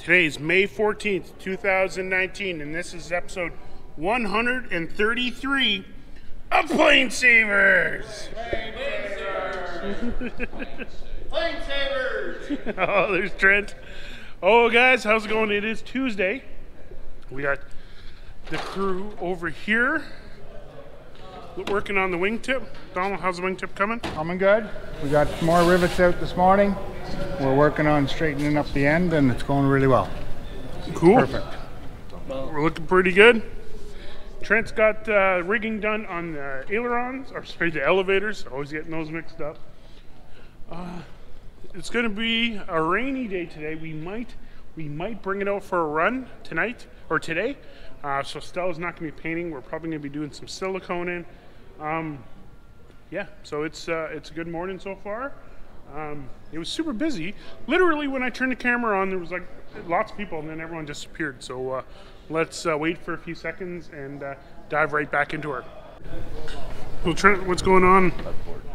Today is May 14th, 2019, and this is episode 133 of PlaneSavers. PlaneSavers! Oh, there's Trent. Oh, guys, how's it going? It is Tuesday. We got the crew over here working on the wingtip. Donald, how's the wingtip coming? Coming good. We got more rivets out this morning. We're working on straightening up the end, and it's going really well. Cool. Perfect. We're looking pretty good. Trent's got rigging done on the ailerons, or sorry, the elevators. Always getting those mixed up. It's going to be a rainy day today. We might bring it out for a run tonight or today. So Stella's not going to be painting. We're probably going to be doing some silicone in. Yeah, so it's a good morning so far. It was super busy. Literally, when I turned the camera on, there was like lots of people, and then everyone disappeared. So let's wait for a few seconds and dive right back into it. Well, Trent, what's going on?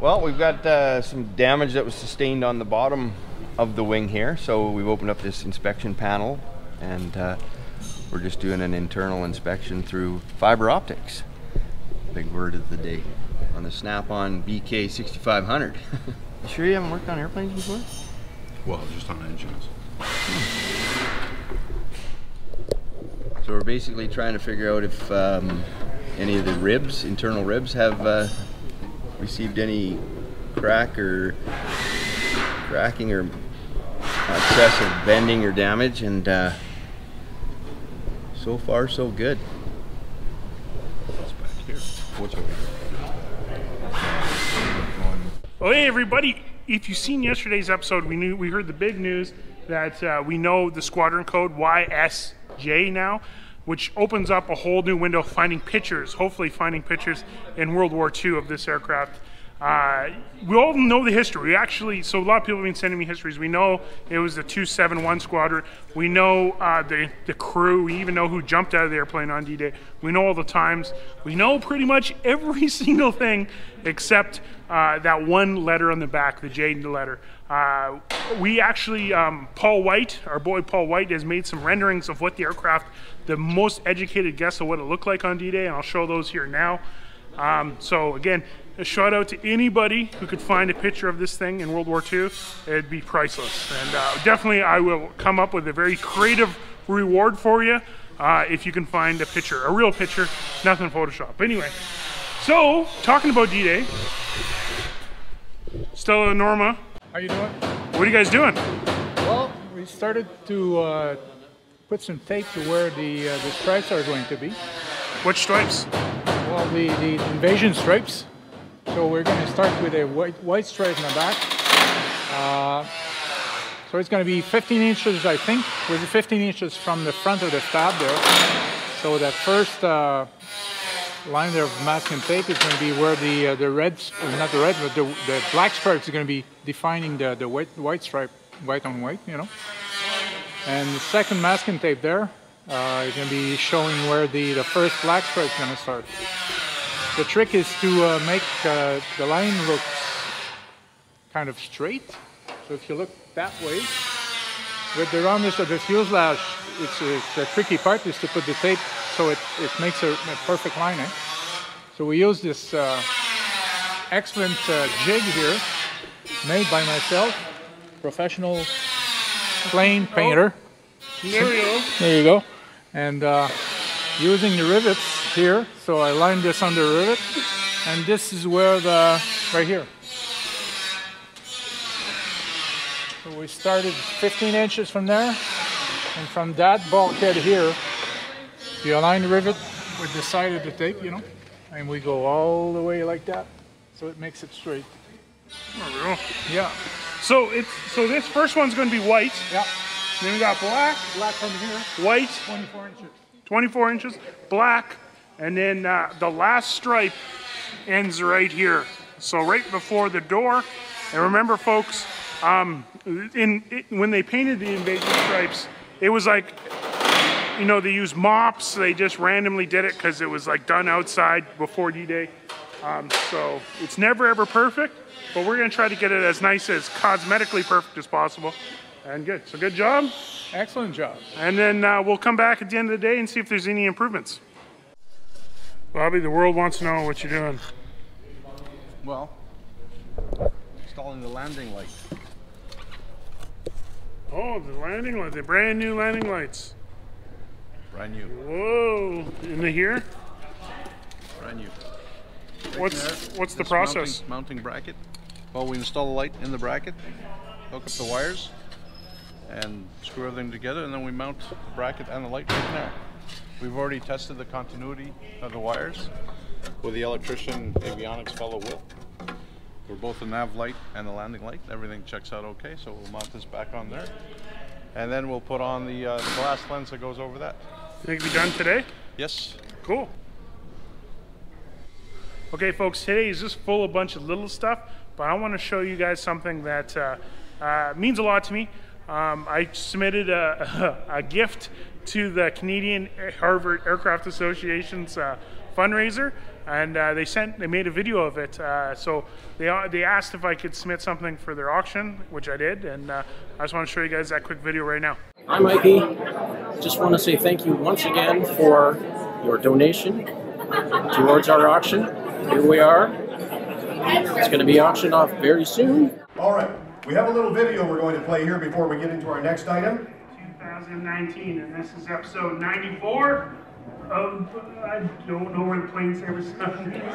Well, we've got some damage that was sustained on the bottom of the wing here. So we've opened up this inspection panel, and we're just doing an internal inspection through fiber optics. Big word of the day on the Snap-on BK6500. You sure you haven't worked on airplanes before? Well, just on engines. So we're basically trying to figure out if any of the ribs, internal ribs, have received any cracking or excessive bending or damage, and so far so good. What's back here? What's over here? Well, hey everybody! If you've seen yesterday's episode, we heard the big news that we know the squadron code YSJ now, which opens up a whole new window finding pictures, hopefully finding pictures in World War II of this aircraft. We all know the history. So a lot of people have been sending me histories. We know it was the 271 squadron. We know the crew. We even know who jumped out of the airplane on D-Day. We know all the times. We know pretty much every single thing except that one letter on the back, the J letter. We actually, Paul White, our boy Paul White, has made some renderings of what the aircraft, the most educated guess of what it looked like on D-Day, and I'll show those here now. So again, a shout out to anybody who could find a picture of this thing in World War II. It'd be priceless. And definitely I will come up with a very creative reward for you if you can find a picture, a real picture, nothing Photoshop. Anyway, so talking about D-Day, Stella and Norma. How you doing? What are you guys doing? Well, we started to put some tape to where the stripes are going to be. Which stripes? Well, the invasion stripes. So we're going to start with a white stripe in the back. So it's going to be 15 inches, I think, with 15 inches from the front of the tab there. So that first line there of masking tape is going to be where the red, not the red, but the black stripes are going to be defining the white stripe, white on white, you know. And the second masking tape there is going to be showing where the first black stripe is going to start. The trick is to make the line look kind of straight. So if you look that way, with the roundness of the fuselage, it's the tricky part is to put the tape so it makes a perfect line. Eh? So we use this excellent jig here, made by myself, professional plane painter. There we go. There you go. And using the rivets here, so I lined this on the rivet, and this is where right here. So we started 15 inches from there, and from that bulkhead here, you align the rivet with the side of the tape, you know, and we go all the way like that, so it makes it straight. There we go. Yeah. So this first one's going to be white. Yeah. Then we got black. Black from here. White. 24 inches. 24 inches, black, and then the last stripe ends right here. So right before the door. And remember, folks, when they painted the invasion stripes, it was like, you know, they used mops. They just randomly did it because it was like done outside before D-Day. So it's never ever perfect, but we're going to try to get it as nice, as cosmetically perfect as possible. And good. So good job. Excellent job. And then we'll come back at the end of the day and see if there's any improvements. Bobby, the world wants to know what you're doing. Well, installing the landing light. Oh, the landing light, the brand new landing lights. Brand new. Whoa, in the here? Brand new. What's the process? Mounting bracket. Well, we install the light in the bracket, hook up the wires, and screw everything together, and then we mount the bracket and the light right there. We've already tested the continuity of the wires with the electrician avionics fellow Will. We're both the nav light and the landing light. Everything checks out okay, so we'll mount this back on there. And then we'll put on the glass lens that goes over that. Think it'll be done today? Yes. Cool. Okay, folks, today is just full of a bunch of little stuff, but I want to show you guys something that means a lot to me. I submitted a gift to the Canadian Harvard Aircraft Association's fundraiser, and they made a video of it. So they asked if I could submit something for their auction, which I did, and I just want to show you guys that quick video right now. Hi Mikey, just want to say thank you once again for your donation towards our auction. Here we are. It's going to be auctioned off very soon. All right, we have a little video we're going to play here before we get into our next item. 2019, and this is episode 94 of, I don't know where the PlaneSavers stuff is.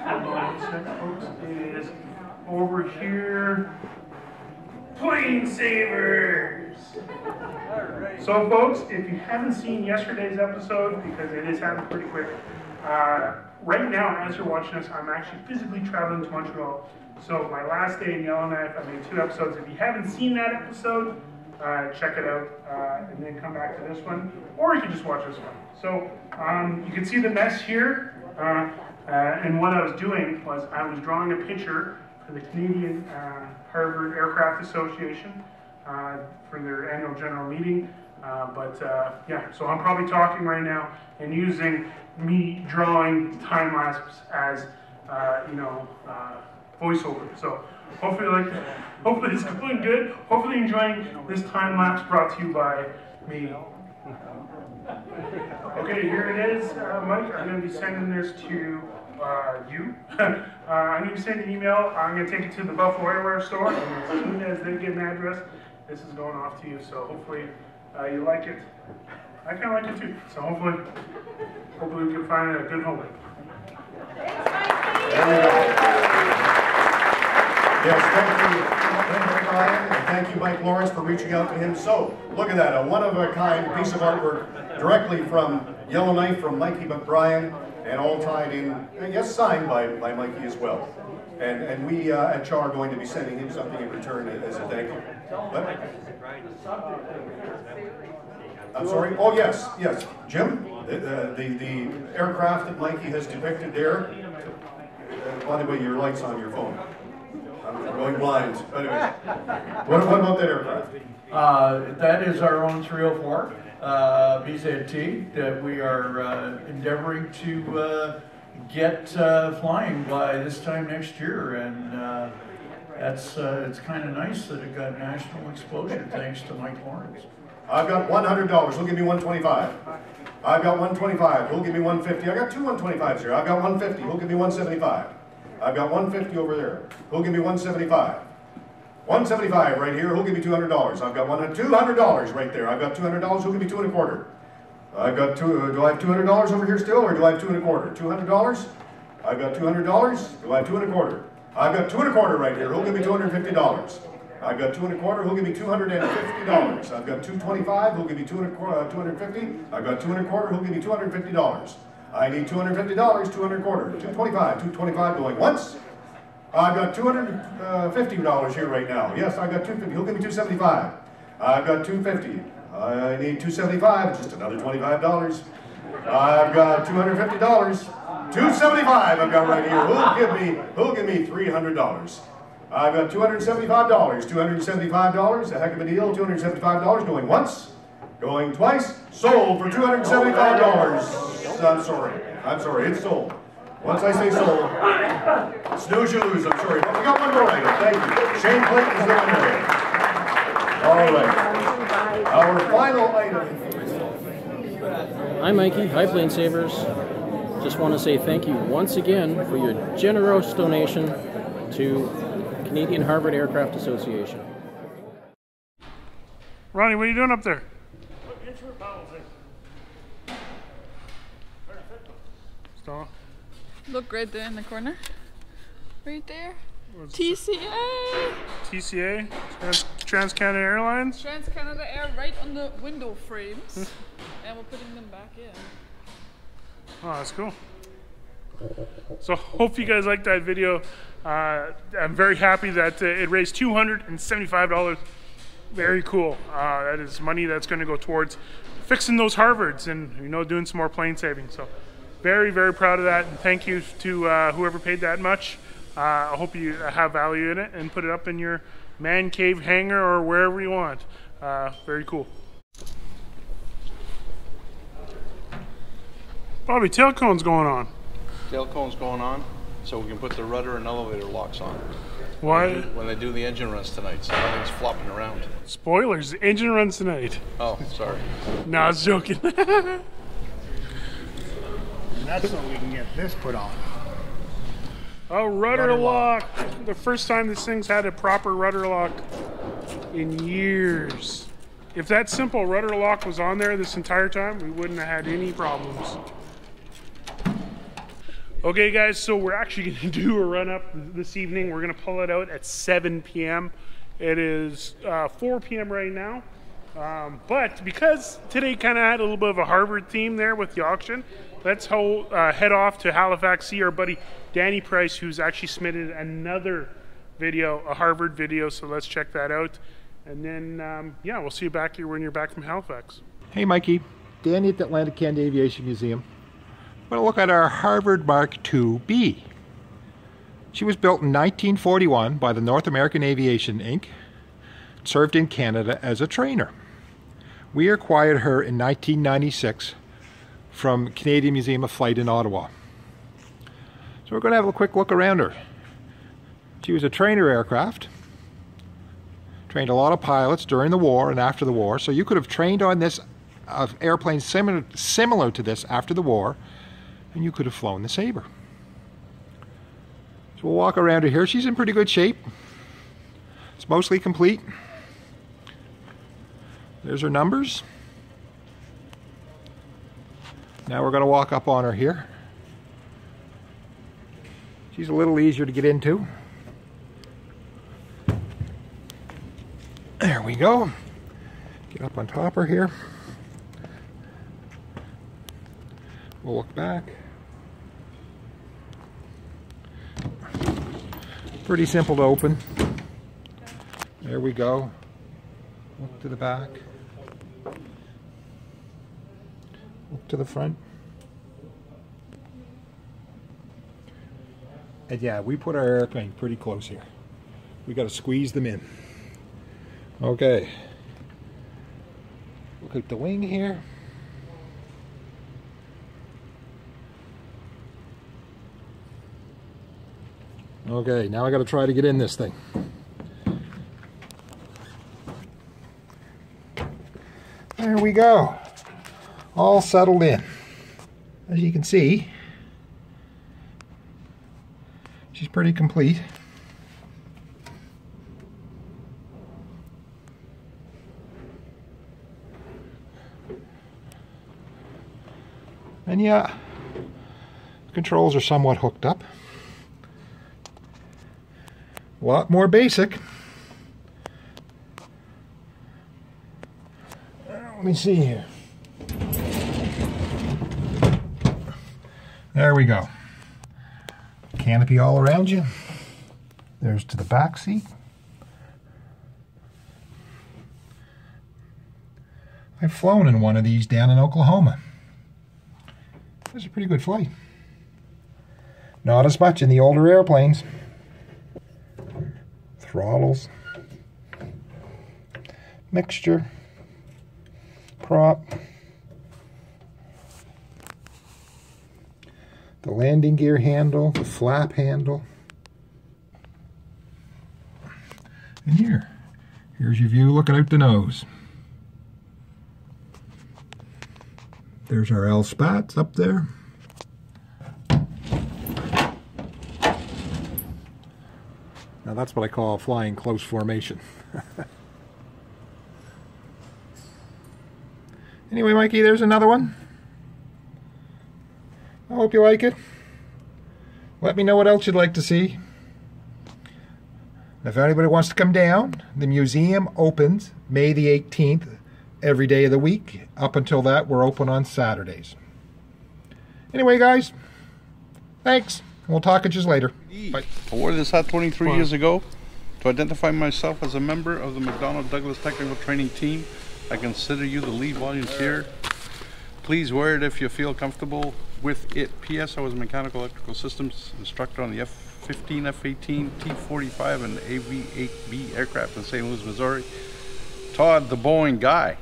Hold on a sec, folks. It is over here. PlaneSavers! So folks, if you haven't seen yesterday's episode, because it is happening pretty quick, right now as you're watching this, I'm actually physically traveling to Montreal. So my last day in Yellowknife, I made 2 episodes. If you haven't seen that episode, check it out and then come back to this one, or you can just watch this one. So you can see the mess here, and what I was doing was I was drawing a picture for the Canadian Harvard Aircraft Association for their annual general meeting. Yeah, so I'm probably talking right now and using me drawing time lapse as voiceover. So hopefully it's going good. Hopefully enjoying this time lapse brought to you by me. Okay, here it is, Mike. I'm going to be sending this to you. I'm going to be sending an email. I'm going to take it to the Buffalo Airwear store, and as soon as they get an address, this is going off to you. So hopefully you like it. I kind of like it too. So hopefully we can find a good home. There we go. Yes, thank you, Brian, and thank you, Mike Lawrence, for reaching out to him. So, look at that, a one-of-a-kind piece of artwork directly from Yellowknife, from Mikey McBryan, and all tied in, yes, signed by Mikey as well. And we at CHAR are going to be sending him something in return as a thank you. I'm sorry? Oh, yes, yes. Jim, the aircraft that Mikey has depicted there. By the way, your light's on your phone. I'm going blind. Anyway, what about that aircraft? That is our own 304 BZT that we are endeavoring to get flying by this time next year, and it's kind of nice that it got national exposure thanks to Mike Lawrence. I've got $100. He'll give me $125. I've got $125. He'll give me $150. I got 2 $125s here. I've got $150. He'll give me $175. I've got $150 over there. He'll give me $175. $175 right here. He'll give me $200. I've got $200 right there. I've got $200. He'll give me 2 1/4. I've got do I have $200 over here still, or do I have 2 1/4? $200. I've got $200. Do I have 2 1/4? I've got 2 1/4 right here. He'll give me $250. I've got 2 1/4. He'll give me $250. I've got 225. He'll give me 250. I've got 2 1/4. He'll give me $250. I need $250, 2 1/4, 225, 225 going once. I've got $250 here right now. Yes, I've got 250. He'll give me 275. I've got 250. I need 275, just another $25. I've got $250. 275 I've got right here. Who'll give me $300. I've got $275. $275, a heck of a deal. $275 going once, going twice. Sold for $275. I'm sorry, it's sold. Once I say sold, snooze you lose, I'm sorry. But we got one more item, thank you. Shane Clayton is the winner. All right. Our final item. Hi Mikey, hi PlaneSavers. Just want to say thank you once again for your generous donation to Canadian Harvard Aircraft Association. Ronnie, what are you doing up there? Stop. Look right there in the corner. Right there. TCA! TCA? Trans-Canada Airlines? Trans-Canada Air right on the window frames. And we're putting them back in. Oh, that's cool. So hope you guys liked that video. I'm very happy that it raised $275. Very cool. That is money that's going to go towards fixing those Harvards and, you know, doing some more plane saving. So very, very proud of that. And thank you to whoever paid that much. I hope you have value in it and put it up in your man cave hangar or wherever you want. Very cool. Bobby, tail cone's going on. Tail cone's going on, so we can put the rudder and elevator locks on. Why? When they do the engine runs tonight, so nothing's flopping around. Spoilers, the engine runs tonight. Oh, sorry. No, I was joking. And that's so we can get this put on. Oh, rudder lock. The first time this thing's had a proper rudder lock in years. If that simple rudder lock was on there this entire time, we wouldn't have had any problems. Okay guys, so we're actually going to do a run up this evening. We're going to pull it out at 7 p.m. It is 4 p.m. right now. But because today kind of had a little bit of a Harvard theme there with the auction, let's head off to Halifax, see our buddy Danny Price, who's actually submitted another video, a Harvard video, so let's check that out. And then, yeah, we'll see you back here when you're back from Halifax. Hey Mikey, Danny at the Atlantic Canada Aviation Museum. I'm going to look at our Harvard Mark II-B. She was built in 1941 by the North American Aviation Inc. Served in Canada as a trainer. We acquired her in 1996 from Canadian Museum of Flight in Ottawa. So we're going to have a quick look around her. She was a trainer aircraft. Trained a lot of pilots during the war and after the war. So you could have trained on this airplane similar to this after the war, and you could have flown the Sabre. So we'll walk around her here. She's in pretty good shape. It's mostly complete. There's her numbers. Now we're going to walk up on her here. She's a little easier to get into. There we go. Get up on top of her here. We'll look back. Pretty simple to open. There we go. Look to the back. Look to the front. And yeah, we put our airplane pretty close here. We got to squeeze them in. Okay. Look at the wing here. Okay, now I got to try to get in this thing. There we go. All settled in. As you can see, she's pretty complete. And yeah, the controls are somewhat hooked up. A lot more basic. Let me see here. There we go. Canopy all around you. There's to the back seat. I've flown in one of these down in Oklahoma. It was a pretty good flight. Not as much in the older airplanes. Throttles. Mixture. Prop. The landing gear handle, the flap handle. And here's There's your view looking out the nose. There's our L spats up there. Now that's what I call flying close formation. Anyway, Mikey, there's another one. I hope you like it. Let me know what else you'd like to see. If anybody wants to come down, the museum opens May the 18th every day of the week. Up until that, we're open on Saturdays. Anyway, guys, thanks. We'll talk at you later. Bye. I wore this hat 23 years ago to identify myself as a member of the McDonnell Douglas Technical Training Team. I consider you the lead volunteer. Please wear it if you feel comfortable with it. P.S. I was a mechanical electrical systems instructor on the F-15, F-18, T-45, and AV-8B aircraft in St. Louis, Missouri. Todd, the Boeing guy.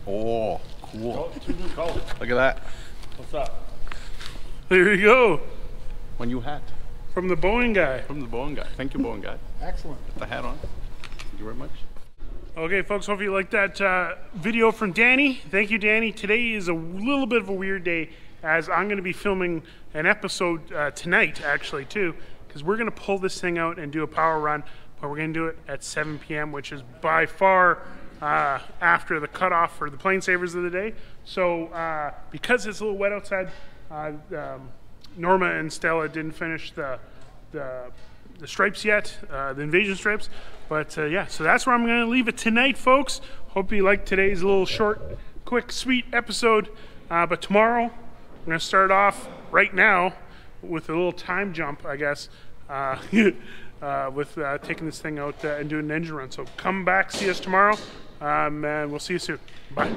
Oh, cool. Look at that. What's up? There you go. My new hat. From the Boeing guy. From the Boeing guy. Thank you, Boeing guy. Excellent. Put the hat on. Thank you very much. Okay, folks, hope you liked that video from Danny. Thank you, Danny. Today is a little bit of a weird day, as I'm going to be filming an episode tonight, actually, too, because we're going to pull this thing out and do a power run, but we're going to do it at 7 p.m., which is by far after the cutoff for the PlaneSavers of the day. So because it's a little wet outside, Norma and Stella didn't finish the stripes yet, the invasion stripes. But yeah, so that's where I'm going to leave it tonight, folks. Hope you liked today's little short, quick, sweet episode. But tomorrow, I'm going to start off right now with a little time jump, I guess, with taking this thing out and doing an engine run. So come back, see us tomorrow, and we'll see you soon. Bye.